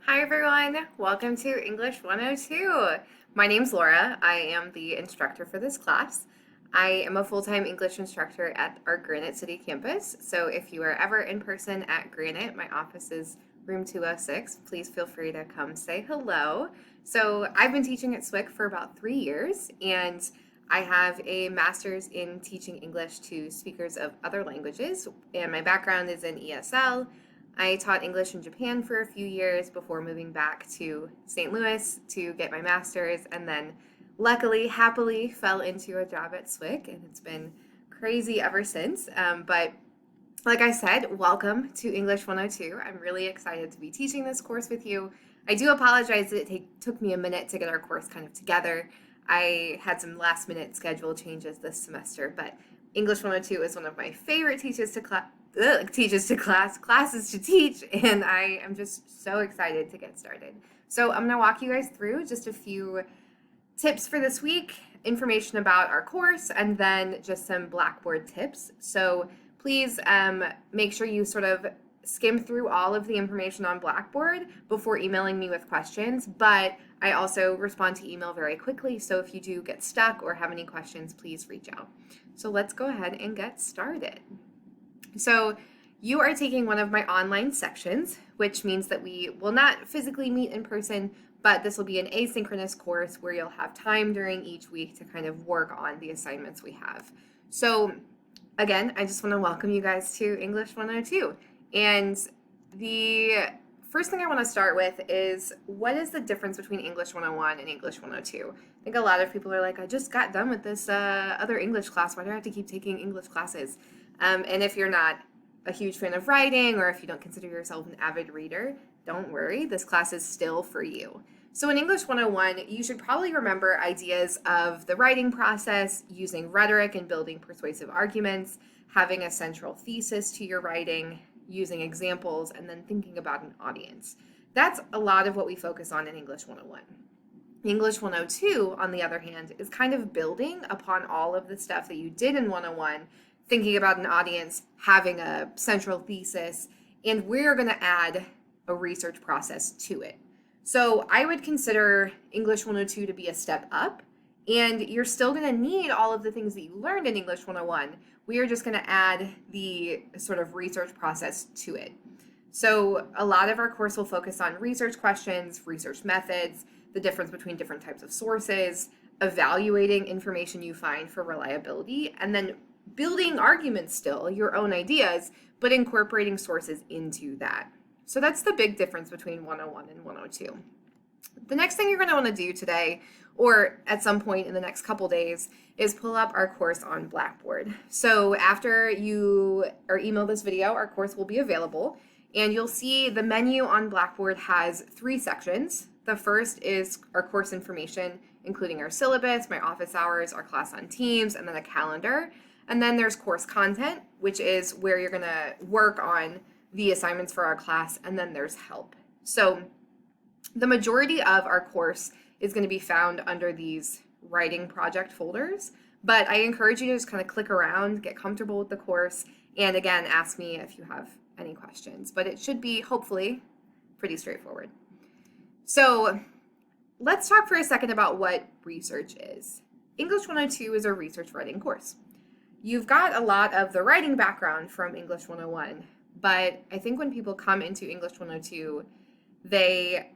Hi everyone, welcome to English 102. My name's Laura. I am the instructor for this class. I am a full-time English instructor at our Granite City campus. So if you are ever in person at Granite, my office is room 206. Please feel free to come say hello. So I've been teaching at SWIC for about 3 years, and I have a master's in teaching English to speakers of other languages, and my background is in ESL. I taught English in Japan for a few years before moving back to St. Louis to get my master's, and then luckily, happily fell into a job at SWIC, and it's been crazy ever since. But like I said, welcome to English 102. I'm really excited to be teaching this course with you. I do apologize that it took me a minute to get our course kind of together. I had some last minute schedule changes this semester, but English 102 is one of my favorite classes to teach, and I am just so excited to get started. So I'm going to walk you guys through just a few tips for this week, information about our course, and then just some Blackboard tips. So please make sure you sort of skim through all of the information on Blackboard before emailing me with questions, but I also respond to email very quickly, so if you do get stuck or have any questions, please reach out. So let's go ahead and get started. So you are taking one of my online sections, which means that we will not physically meet in person, but this will be an asynchronous course where you'll have time during each week to kind of work on the assignments we have. So again, I just want to welcome you guys to English 102. And the first thing I want to start with is, what is the difference between English 101 and English 102? I think a lot of people are like, I just got done with this other English class. Why do I have to keep taking English classes? And if you're not a huge fan of writing, or if you don't consider yourself an avid reader, don't worry, this class is still for you. So in English 101, you should probably remember ideas of the writing process, using rhetoric and building persuasive arguments, having a central thesis to your writing, using examples, and then thinking about an audience. That's a lot of what we focus on in English 101. English 102, on the other hand, is kind of building upon all of the stuff that you did in 101, thinking about an audience, having a central thesis, and we're going to add a research process to it. So I would consider English 102 to be a step up, and you're still going to need all of the things that you learned in English 101. We are just going to add the sort of research process to it. So a lot of our course will focus on research questions, research methods, the difference between different types of sources, evaluating information you find for reliability, and then building arguments still, your own ideas, but incorporating sources into that. So that's the big difference between 101 and 102. The next thing you're going to want to do today, or at some point in the next couple days, is pull up our course on Blackboard. So after you email this video, our course will be available, and you'll see the menu on Blackboard has 3 sections. The first is our course information, including our syllabus, my office hours, our class on Teams, and then a calendar. And then there's course content, which is where you're going to work on the assignments for our class, and then there's help. So the majority of our course is going to be found under these writing project folders, but I encourage you to just kind of click around, get comfortable with the course, and again, ask me if you have any questions, but it should be hopefully pretty straightforward. So let's talk for a second about what research is. English 102 is a research writing course. You've got a lot of the writing background from English 101, but I think when people come into English 102, they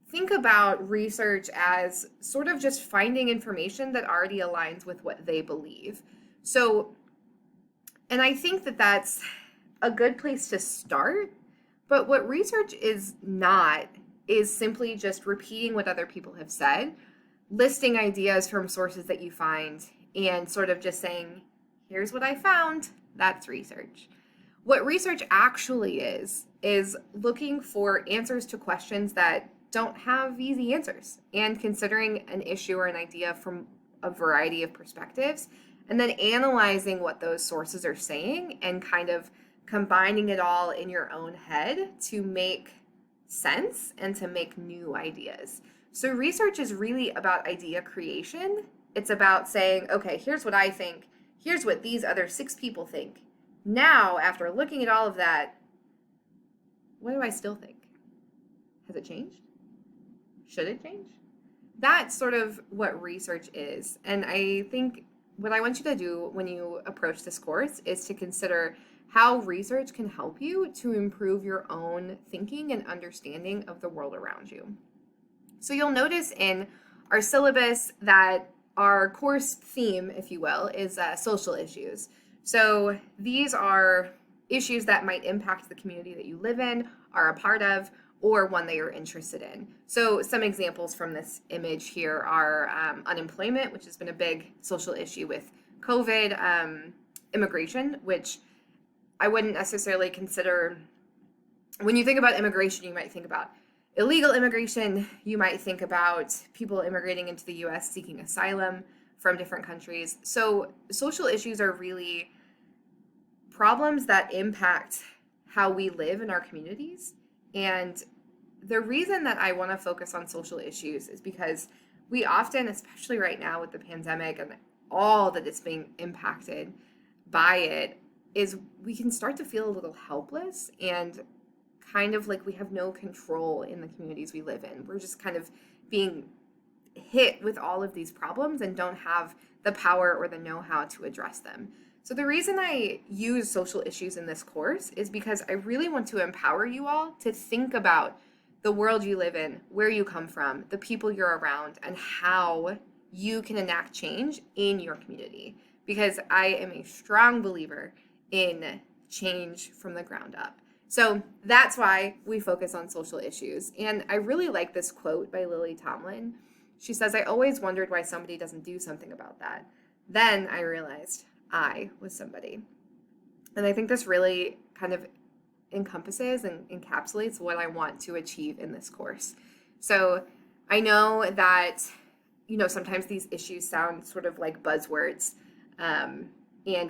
think about research as sort of just finding information that already aligns with what they believe. So, and I think that that's a good place to start, but what research is not is simply just repeating what other people have said, listing ideas from sources that you find, and sort of just saying, here's what I found. That's research. What research actually is looking for answers to questions that don't have easy answers, and considering an issue or an idea from a variety of perspectives, and then analyzing what those sources are saying and kind of combining it all in your own head to make sense and to make new ideas. So research is really about idea creation. It's about saying, okay, here's what I think. Here's what these other 6 people think. Now, after looking at all of that, what do I still think? Has it changed? Should it change? That's sort of what research is. And I think what I want you to do when you approach this course is to consider how research can help you to improve your own thinking and understanding of the world around you. So you'll notice in our syllabus that our course theme, if you will, is social issues. So these are issues that might impact the community that you live in, are a part of, or one that you're interested in. So some examples from this image here are unemployment, which has been a big social issue with COVID, immigration, which I wouldn't necessarily consider. When you think about immigration, you might think about illegal immigration. You might think about people immigrating into the US seeking asylum from different countries. So social issues are really problems that impact how we live in our communities. And the reason that I want to focus on social issues is because we often, especially right now with the pandemic and all that it's being impacted by it, is we can start to feel a little helpless and kind of like we have no control in the communities we live in. We're just kind of being hit with all of these problems and don't have the power or the know-how to address them. So the reason I use social issues in this course is because I really want to empower you all to think about the world you live in, where you come from, the people you're around, and how you can enact change in your community. Because I am a strong believer in change from the ground up. So that's why we focus on social issues. And I really like this quote by Lily Tomlin. She says, "I always wondered why somebody doesn't do something about that. Then I realized I was somebody." And I think this really kind of encompasses and encapsulates what I want to achieve in this course. So I know that, sometimes these issues sound sort of like buzzwords, and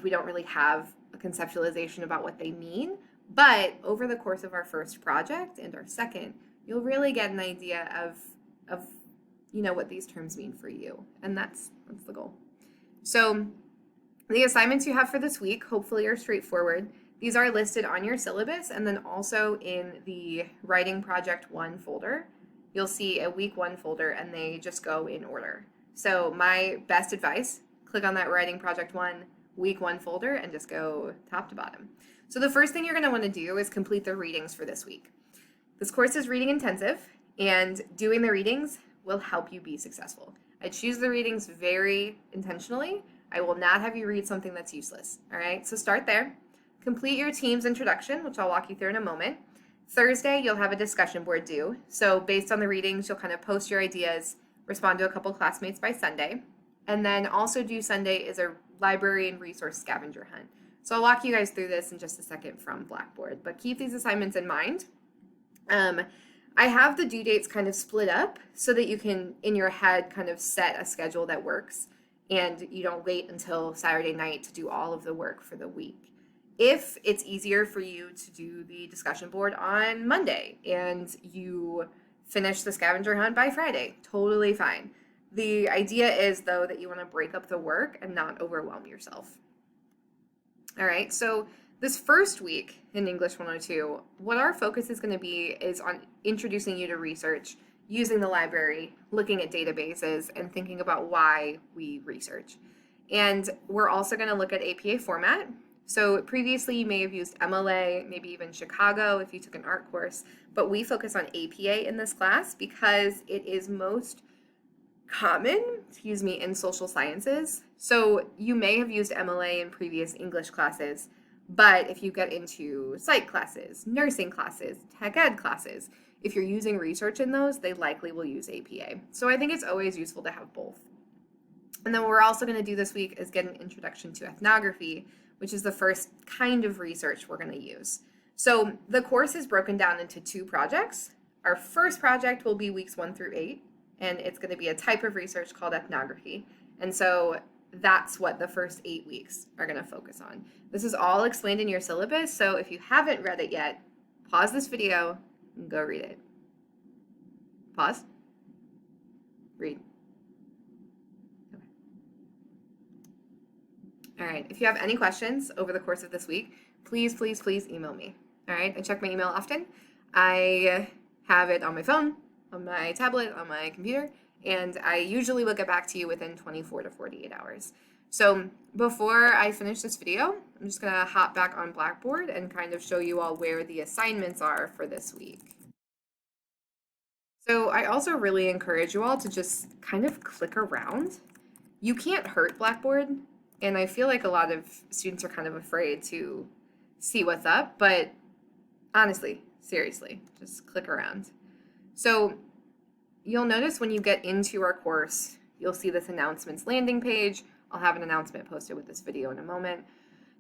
we don't really have a conceptualization about what they mean. But over the course of our first project and our second, you'll really get an idea of what these terms mean for you. And that's the goal. So the assignments you have for this week hopefully are straightforward. These are listed on your syllabus and then also in the Writing Project 1 folder. You'll see a week 1 folder and they just go in order. So my best advice, click on that Writing Project 1 week 1 folder and just go top to bottom. So the first thing you're going to want to do is complete the readings for this week. This course is reading intensive, and doing the readings will help you be successful. I choose the readings very intentionally. I will not have you read something that's useless. All right, so start there. Complete your team's introduction, which I'll walk you through in a moment. Thursday, you'll have a discussion board due. So based on the readings, you'll kind of post your ideas, respond to a couple classmates by Sunday. And then also due Sunday is a library and resource scavenger hunt. So I'll walk you guys through this in just a second from Blackboard, but keep these assignments in mind. I have the due dates kind of split up so that you can, in your head, kind of set a schedule that works and you don't wait until Saturday night to do all of the work for the week. If it's easier for you to do the discussion board on Monday and you finish the scavenger hunt by Friday, totally fine. The idea is, though, that you want to break up the work and not overwhelm yourself. All right, so this first week in English 102, what our focus is going to be is on introducing you to research, using the library, looking at databases, and thinking about why we research. And we're also going to look at APA format. So previously you may have used MLA, maybe even Chicago if you took an art course, but we focus on APA in this class because it is most common, in social sciences. So you may have used MLA in previous English classes, but if you get into psych classes, nursing classes, tech ed classes, if you're using research in those, they likely will use APA. So I think it's always useful to have both. And then what we're also going to do this week is get an introduction to ethnography, which is the first kind of research we're going to use. So the course is broken down into 2 projects. Our first project will be weeks 1 through 8. And it's going to be a type of research called ethnography. And so that's what the first 8 weeks are going to focus on. This is all explained in your syllabus, so if you haven't read it yet, pause this video and go read it. Pause. Read. Okay. All right, if you have any questions over the course of this week, please email me. All right, I check my email often. I have it on my phone, on my tablet, on my computer, and I usually will get back to you within 24 to 48 hours. So before I finish this video, I'm just gonna hop back on Blackboard and kind of show you all where the assignments are for this week. So I also really encourage you all to just kind of click around. You can't hurt Blackboard, and I feel like a lot of students are kind of afraid to see what's up, but honestly, seriously, just click around. So you'll notice when you get into our course, you'll see this announcements landing page. I'll have an announcement posted with this video in a moment.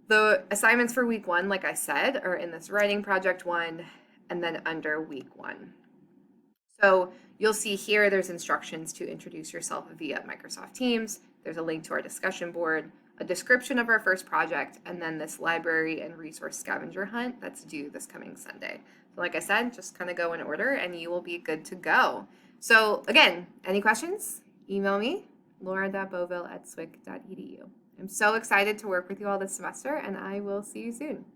The assignments for week 1, like I said, are in this writing project 1 and then under week 1. So you'll see here there's instructions to introduce yourself via Microsoft Teams. There's a link to our discussion board, a description of our first project, and then this library and resource scavenger hunt that's due this coming Sunday. So like I said, just kind of go in order and you will be good to go. So again, any questions? Email me, laura.boville@swic.edu. I'm so excited to work with you all this semester, and I will see you soon.